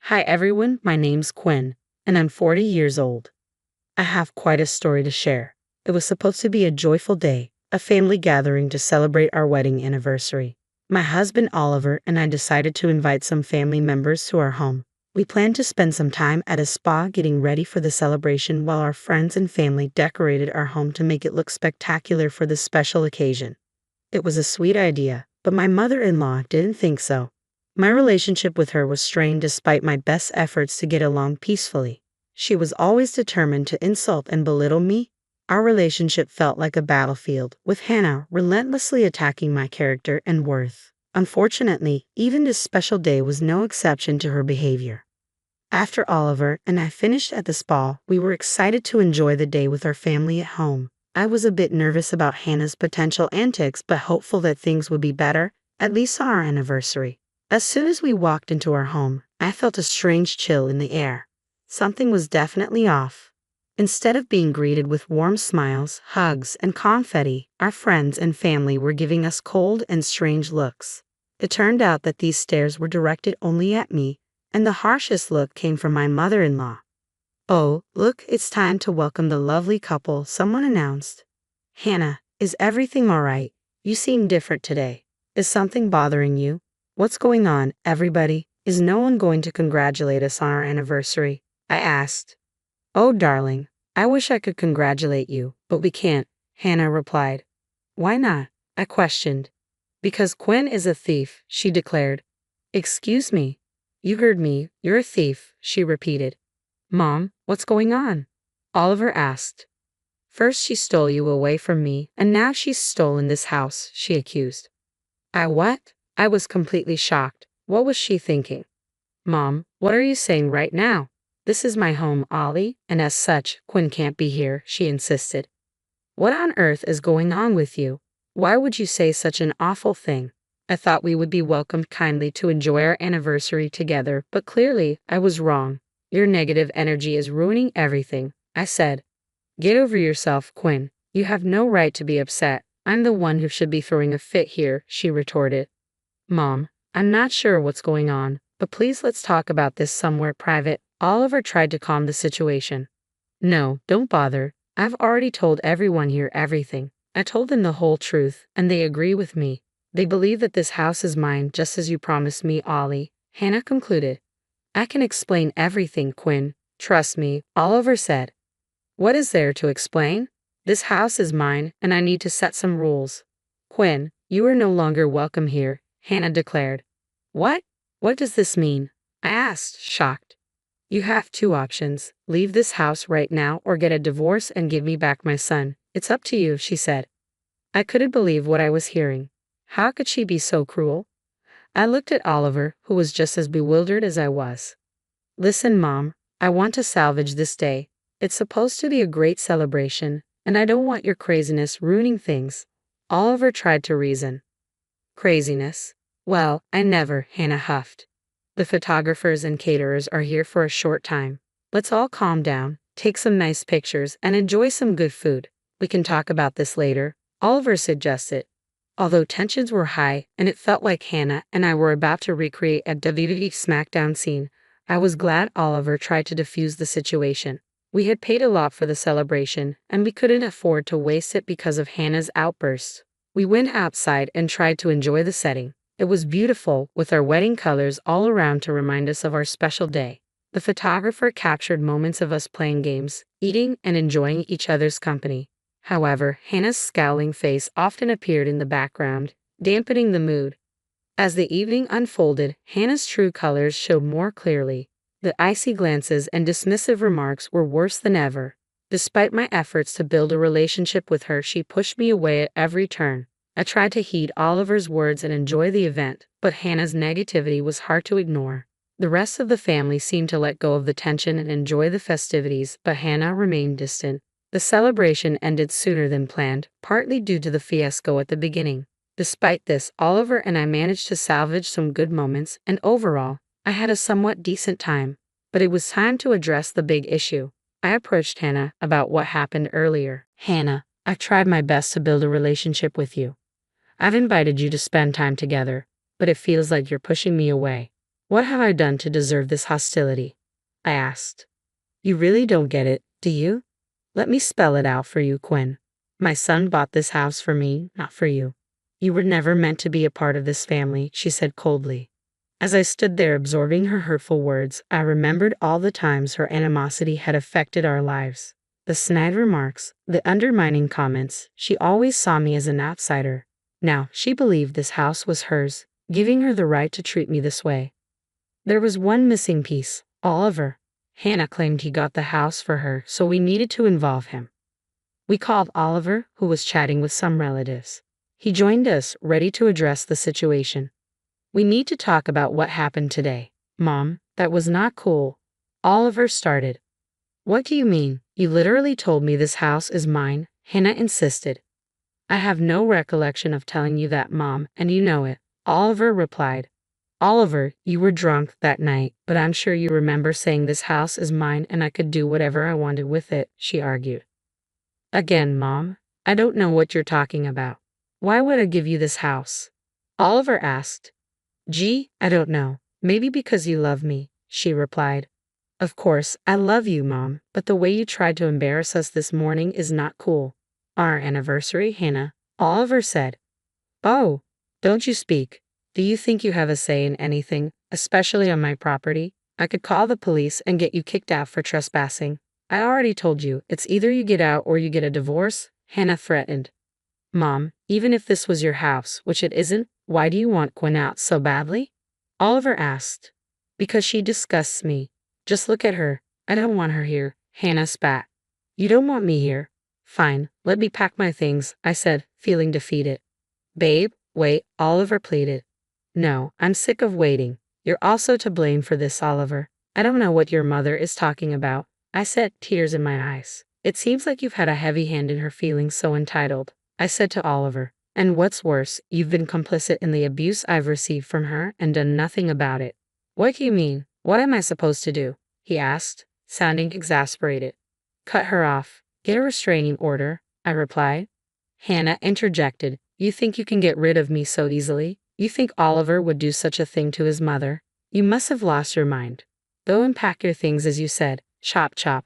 Hi everyone, my name's Quinn, and I'm 40 years old. I have quite a story to share. It was supposed to be a joyful day, a family gathering to celebrate our wedding anniversary. My husband Oliver and I decided to invite some family members to our home. We planned to spend some time at a spa getting ready for the celebration while our friends and family decorated our home to make it look spectacular for this special occasion. It was a sweet idea, but my mother-in-law didn't think so. My relationship with her was strained despite my best efforts to get along peacefully. She was always determined to insult and belittle me. Our relationship felt like a battlefield, with Hannah relentlessly attacking my character and worth. Unfortunately, even this special day was no exception to her behavior. After Oliver and I finished at the spa, we were excited to enjoy the day with our family at home. I was a bit nervous about Hannah's potential antics, but hopeful that things would be better, at least on our anniversary. As soon as we walked into our home, I felt a strange chill in the air. Something was definitely off. Instead of being greeted with warm smiles, hugs, and confetti, our friends and family were giving us cold and strange looks. It turned out that these stares were directed only at me, and the harshest look came from my mother-in-law. "Oh, look, it's time to welcome the lovely couple," someone announced. "Hannah, is everything all right? You seem different today. Is something bothering you? What's going on, everybody? Is no one going to congratulate us on our anniversary?" I asked. "Oh, darling, I wish I could congratulate you, but we can't," Hannah replied. "Why not?" I questioned. "Because Quinn is a thief," she declared. "Excuse me." "You heard me. You're a thief," she repeated. "Mom, what's going on?" Oliver asked. "First she stole you away from me, and now she's stolen this house," she accused. "I what?" I was completely shocked. What was she thinking? "Mom, what are you saying right now? This is my home, Ollie, and as such, Quinn can't be here," she insisted. "What on earth is going on with you? Why would you say such an awful thing? I thought we would be welcomed kindly to enjoy our anniversary together, but clearly I was wrong. Your negative energy is ruining everything," I said. "Get over yourself, Quinn. You have no right to be upset. I'm the one who should be throwing a fit here," she retorted. "Mom, I'm not sure what's going on, but please let's talk about this somewhere private." Oliver tried to calm the situation. "No, don't bother. I've already told everyone here everything. I told them the whole truth, and they agree with me. They believe that this house is mine just as you promised me, Ollie," Hannah concluded. "I can explain everything, Quinn. Trust me," Oliver said. "What is there to explain? This house is mine, and I need to set some rules." "Quinn, you are no longer welcome here," Hannah declared. "What? What does this mean?" I asked, shocked. "You have two options. Leave this house right now or get a divorce and give me back my son. It's up to you," she said. I couldn't believe what I was hearing. How could she be so cruel? I looked at Oliver, who was just as bewildered as I was. "Listen, Mom, I want to salvage this day. It's supposed to be a great celebration, and I don't want your craziness ruining things." Oliver tried to reason. "Craziness? Well, I never," Hannah huffed. "The photographers and caterers are here for a short time. Let's all calm down, take some nice pictures, and enjoy some good food. We can talk about this later," Oliver suggested. Although tensions were high and it felt like Hannah and I were about to recreate a WWE SmackDown scene, I was glad Oliver tried to defuse the situation. We had paid a lot for the celebration, and we couldn't afford to waste it because of Hannah's outbursts. We went outside and tried to enjoy the setting. It was beautiful, with our wedding colors all around to remind us of our special day. The photographer captured moments of us playing games, eating, and enjoying each other's company. However, Hannah's scowling face often appeared in the background, dampening the mood. As the evening unfolded, Hannah's true colors showed more clearly. The icy glances and dismissive remarks were worse than ever. Despite my efforts to build a relationship with her, she pushed me away at every turn. I tried to heed Oliver's words and enjoy the event, but Hannah's negativity was hard to ignore. The rest of the family seemed to let go of the tension and enjoy the festivities, but Hannah remained distant. The celebration ended sooner than planned, partly due to the fiasco at the beginning. Despite this, Oliver and I managed to salvage some good moments, and overall, I had a somewhat decent time. But it was time to address the big issue. I approached Hannah about what happened earlier. "Hannah, I've tried my best to build a relationship with you. I've invited you to spend time together, but it feels like you're pushing me away. What have I done to deserve this hostility? I asked. You really don't get it, do you? Let me spell it out for you, Quinn. My son bought this house for me, not for you. You were never meant to be a part of this family, she said coldly. As I stood there absorbing her hurtful words, I remembered all the times her animosity had affected our lives. The snide remarks, the undermining comments, she always saw me as an outsider. Now, she believed this house was hers, giving her the right to treat me this way. There was one missing piece, Oliver. Hannah claimed he got the house for her, so we needed to involve him. We called Oliver, who was chatting with some relatives. He joined us, ready to address the situation. We need to talk about what happened today. Mom, that was not cool. Oliver started. What do you mean? You literally told me this house is mine, Hannah insisted. I have no recollection of telling you that, Mom, and you know it, Oliver replied. Oliver, you were drunk that night, but I'm sure you remember saying this house is mine and I could do whatever I wanted with it, she argued. Again, Mom, I don't know what you're talking about. Why would I give you this house? Oliver asked. Gee, I don't know. Maybe because you love me, she replied. Of course, I love you, Mom, but the way you tried to embarrass us this morning is not cool. Our anniversary, Hannah, Oliver said. Oh, don't you speak. Do you think you have a say in anything, especially on my property? I could call the police and get you kicked out for trespassing. I already told you, it's either you get out or you get a divorce, Hannah threatened. Mom, even if this was your house, which it isn't, why do you want Quinn out so badly? Oliver asked. Because she disgusts me. Just look at her. I don't want her here, Hannah spat. You don't want me here? Fine, let me pack my things, I said, feeling defeated. Babe, wait, Oliver pleaded. No, I'm sick of waiting. You're also to blame for this, Oliver. I don't know what your mother is talking about, I said, tears in my eyes. It seems like you've had a heavy hand in her feeling so entitled, I said to Oliver. And what's worse, you've been complicit in the abuse I've received from her and done nothing about it. What do you mean? What am I supposed to do? He asked, sounding exasperated. Cut her off. Get a restraining order, I replied. Hannah interjected. You think you can get rid of me so easily? You think Oliver would do such a thing to his mother? You must have lost your mind. Go and pack your things as you said. Chop chop.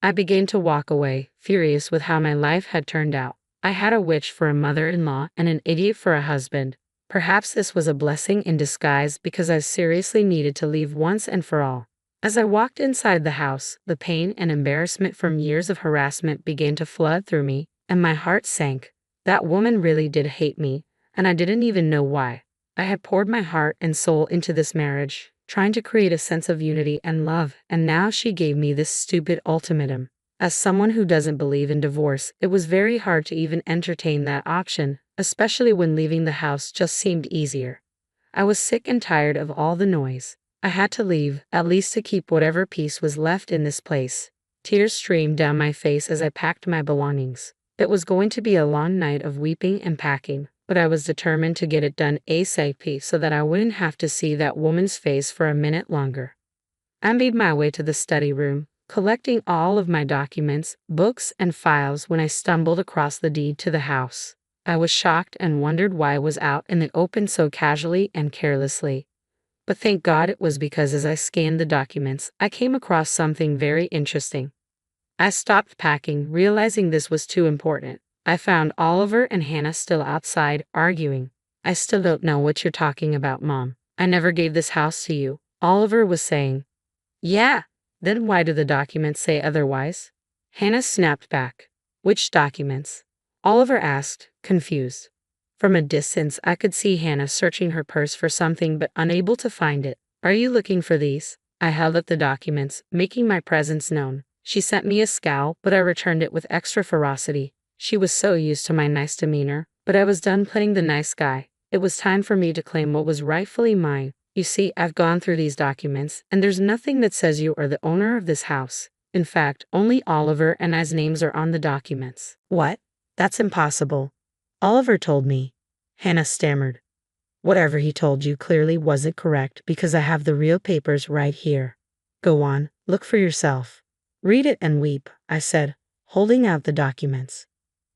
I began to walk away, furious with how my life had turned out. I had a witch for a mother-in-law and an idiot for a husband. Perhaps this was a blessing in disguise because I seriously needed to leave once and for all. As I walked inside the house, the pain and embarrassment from years of harassment began to flood through me, and my heart sank. That woman really did hate me, and I didn't even know why. I had poured my heart and soul into this marriage, trying to create a sense of unity and love, and now she gave me this stupid ultimatum. As someone who doesn't believe in divorce, it was very hard to even entertain that option, especially when leaving the house just seemed easier. I was sick and tired of all the noise. I had to leave, at least to keep whatever peace was left in this place. Tears streamed down my face as I packed my belongings. It was going to be a long night of weeping and packing, but I was determined to get it done ASAP so that I wouldn't have to see that woman's face for a minute longer. I made my way to the study room, collecting all of my documents, books, and files when I stumbled across the deed to the house. I was shocked and wondered why it was out in the open so casually and carelessly. But thank God it was because as I scanned the documents, I came across something very interesting. I stopped packing, realizing this was too important. I found Oliver and Hannah still outside, arguing. I still don't know what you're talking about, Mom. I never gave this house to you, Oliver was saying. Yeah. Then why do the documents say otherwise? Hannah snapped back. Which documents? Oliver asked, confused. From a distance, I could see Hannah searching her purse for something but unable to find it. Are you looking for these? I held up the documents, making my presence known. She sent me a scowl, but I returned it with extra ferocity. She was so used to my nice demeanor, but I was done playing the nice guy. It was time for me to claim what was rightfully mine. You see, I've gone through these documents, and there's nothing that says you are the owner of this house. In fact, only Oliver and I's names are on the documents. What? That's impossible. Oliver told me. Hannah stammered. Whatever he told you clearly wasn't correct because I have the real papers right here. Go on, look for yourself. Read it and weep, I said, holding out the documents.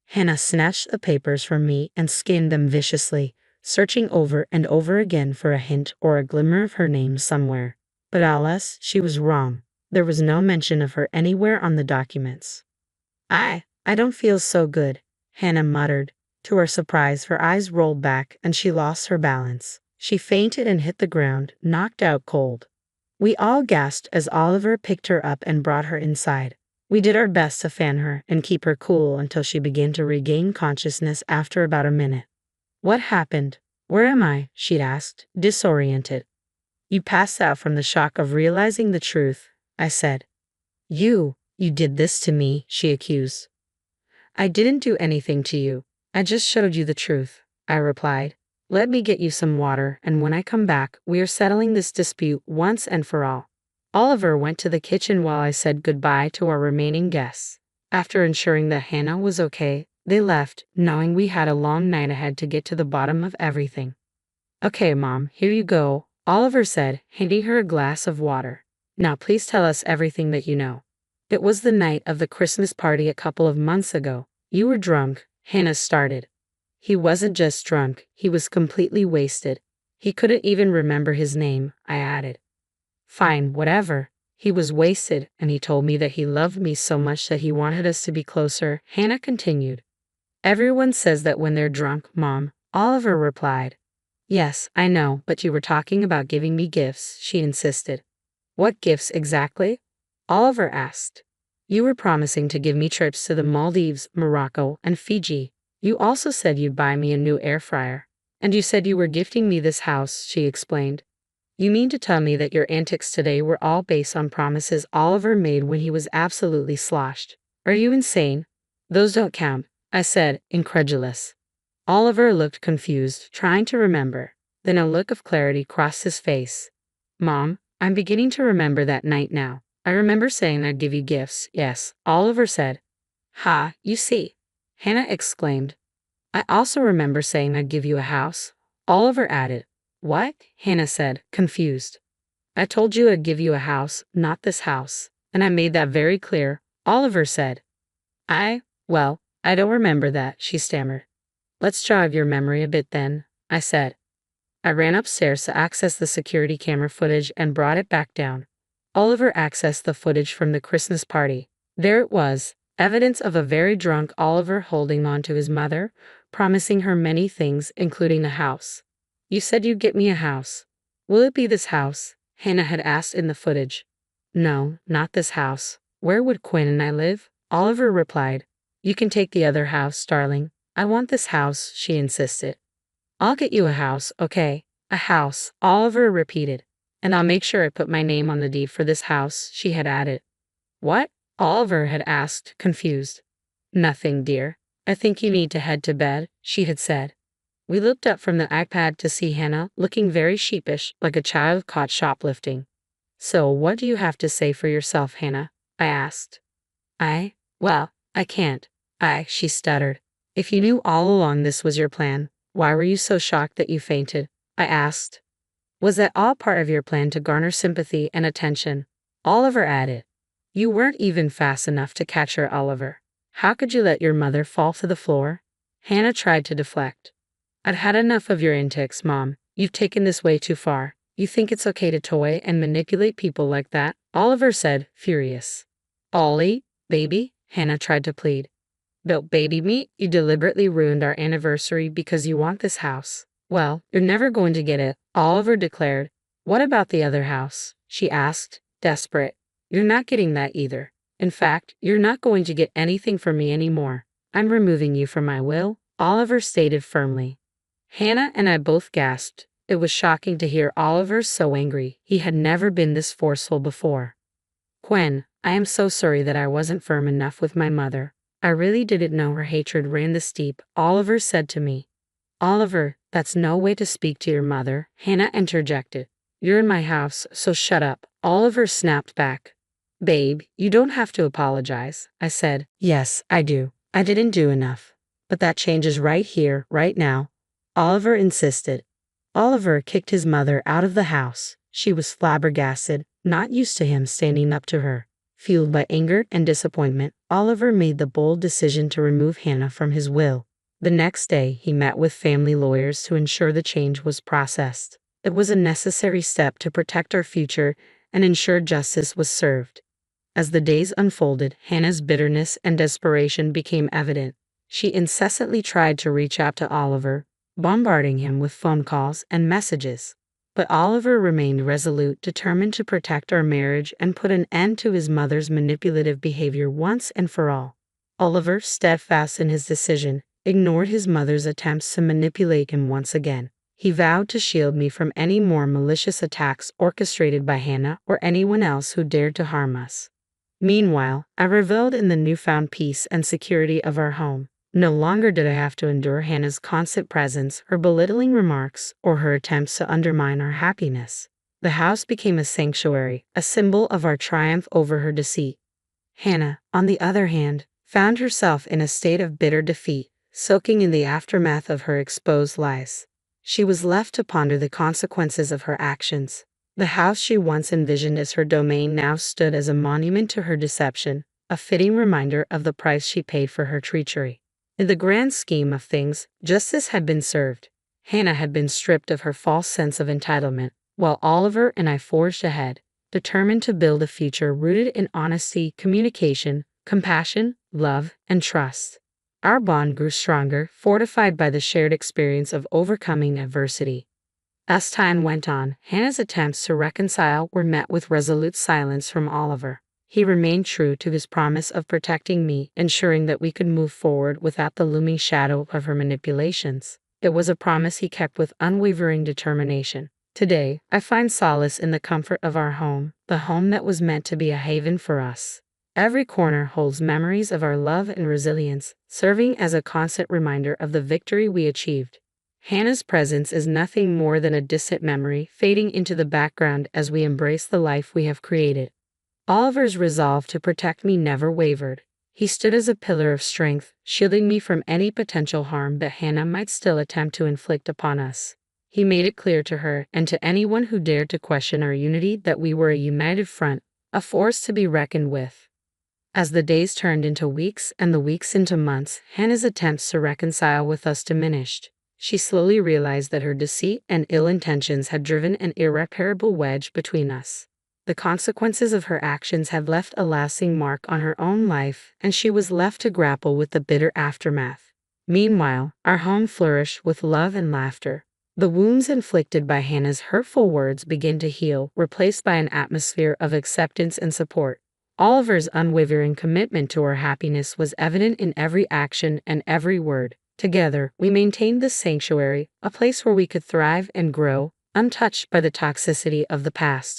Hannah snatched the papers from me and skimmed them viciously. searching over and over again for a hint or a glimmer of her name somewhere. But alas, she was wrong. There was no mention of her anywhere on the documents. I don't feel so good, Hannah muttered. To her surprise, her eyes rolled back and she lost her balance. She fainted and hit the ground, knocked out cold. We all gasped as Oliver picked her up and brought her inside. We did our best to fan her and keep her cool until she began to regain consciousness after about a minute. What happened? Where am I? She'd asked, disoriented. You passed out from the shock of realizing the truth, I said. You did this to me, she accused. I didn't do anything to you. I just showed you the truth, I replied. Let me get you some water, and when I come back, we are settling this dispute once and for all. Oliver went to the kitchen while I said goodbye to our remaining guests. After ensuring that Hannah was okay, they left, knowing we had a long night ahead to get to the bottom of everything. Okay, Mom, here you go, Oliver said, handing her a glass of water. Now please tell us everything that you know. It was the night of the Christmas party a couple of months ago. You were drunk, Hannah started. He wasn't just drunk, he was completely wasted. He couldn't even remember his name, I added. Fine, whatever. He was wasted, and he told me that he loved me so much that he wanted us to be closer, Hannah continued. Everyone says that when they're drunk, Mom, Oliver replied. Yes, I know, but you were talking about giving me gifts, she insisted. What gifts exactly? Oliver asked. You were promising to give me trips to the Maldives, Morocco, and Fiji. You also said you'd buy me a new air fryer. And you said you were gifting me this house, she explained. You mean to tell me that your antics today were all based on promises Oliver made when he was absolutely sloshed? Are you insane? Those don't count, I said, incredulous. Oliver looked confused, trying to remember. Then a look of clarity crossed his face. Mom, I'm beginning to remember that night now. I remember saying I'd give you gifts, yes, Oliver said. Ha, you see, Hannah exclaimed. I also remember saying I'd give you a house, Oliver added. What? Hannah said, confused. I told you I'd give you a house, not this house, and I made that very clear, Oliver said. Well, I don't remember that, she stammered. Let's jog your memory a bit then, I said. I ran upstairs to access the security camera footage and brought it back down. Oliver accessed the footage from the Christmas party. There it was, evidence of a very drunk Oliver holding on to his mother, promising her many things, including a house. You said you'd get me a house. Will it be this house? Hannah had asked in the footage. No, not this house. Where would Quinn and I live? Oliver replied. You can take the other house, darling. I want this house, she insisted. I'll get you a house, okay? A house, Oliver repeated. And I'll make sure I put my name on the deed for this house, she had added. What? Oliver had asked, confused. Nothing, dear. I think you need to head to bed, she had said. We looked up from the iPad to see Hannah, looking very sheepish, like a child caught shoplifting. So what do you have to say for yourself, Hannah? I asked. Well, I can't. She stuttered. If you knew all along this was your plan, why were you so shocked that you fainted? I asked. Was that all part of your plan to garner sympathy and attention? Oliver added. You weren't even fast enough to catch her, Oliver. How could you let your mother fall to the floor? Hannah tried to deflect. I'd had enough of your antics, Mom. You've taken this way too far. You think it's okay to toy and manipulate people like that? Oliver said, furious. Ollie, baby, Hannah tried to plead. Built baby meat, you deliberately ruined our anniversary because you want this house. Well, you're never going to get it, Oliver declared. What about the other house? She asked, desperate. You're not getting that either. In fact, you're not going to get anything from me anymore. I'm removing you from my will, Oliver stated firmly. Hannah and I both gasped. It was shocking to hear Oliver so angry. He had never been this forceful before. Gwen, I am so sorry that I wasn't firm enough with my mother. I really didn't know her hatred ran this deep, Oliver said to me. Oliver, that's no way to speak to your mother, Hannah interjected. You're in my house, so shut up, Oliver snapped back. Babe, you don't have to apologize, I said. Yes, I do. I didn't do enough. But that changes right here, right now, Oliver insisted. Oliver kicked his mother out of the house. She was flabbergasted, not used to him standing up to her. Fueled by anger and disappointment, Oliver made the bold decision to remove Hannah from his will. The next day, he met with family lawyers to ensure the change was processed. It was a necessary step to protect our future and ensure justice was served. As the days unfolded, Hannah's bitterness and desperation became evident. She incessantly tried to reach out to Oliver, bombarding him with phone calls and messages. But Oliver remained resolute, determined to protect our marriage and put an end to his mother's manipulative behavior once and for all. Oliver, steadfast in his decision, ignored his mother's attempts to manipulate him once again. He vowed to shield me from any more malicious attacks orchestrated by Hannah or anyone else who dared to harm us. Meanwhile, I reveled in the newfound peace and security of our home. No longer did I have to endure Hannah's constant presence, her belittling remarks, or her attempts to undermine our happiness. The house became a sanctuary, a symbol of our triumph over her deceit. Hannah, on the other hand, found herself in a state of bitter defeat, soaking in the aftermath of her exposed lies. She was left to ponder the consequences of her actions. The house she once envisioned as her domain now stood as a monument to her deception, a fitting reminder of the price she paid for her treachery. In the grand scheme of things, justice had been served. Hannah had been stripped of her false sense of entitlement, while Oliver and I forged ahead, determined to build a future rooted in honesty, communication, compassion, love, and trust. Our bond grew stronger, fortified by the shared experience of overcoming adversity. As time went on, Hannah's attempts to reconcile were met with resolute silence from Oliver. He remained true to his promise of protecting me, ensuring that we could move forward without the looming shadow of her manipulations. It was a promise he kept with unwavering determination. Today, I find solace in the comfort of our home, the home that was meant to be a haven for us. Every corner holds memories of our love and resilience, serving as a constant reminder of the victory we achieved. Hannah's presence is nothing more than a distant memory, fading into the background as we embrace the life we have created. Oliver's resolve to protect me never wavered. He stood as a pillar of strength, shielding me from any potential harm that Hannah might still attempt to inflict upon us. He made it clear to her and to anyone who dared to question our unity that we were a united front, a force to be reckoned with. As the days turned into weeks and the weeks into months, Hannah's attempts to reconcile with us diminished. She slowly realized that her deceit and ill intentions had driven an irreparable wedge between us. The consequences of her actions had left a lasting mark on her own life, and she was left to grapple with the bitter aftermath. Meanwhile, our home flourished with love and laughter. The wounds inflicted by Hannah's hurtful words began to heal, replaced by an atmosphere of acceptance and support. Oliver's unwavering commitment to our happiness was evident in every action and every word. Together, we maintained this sanctuary, a place where we could thrive and grow, untouched by the toxicity of the past.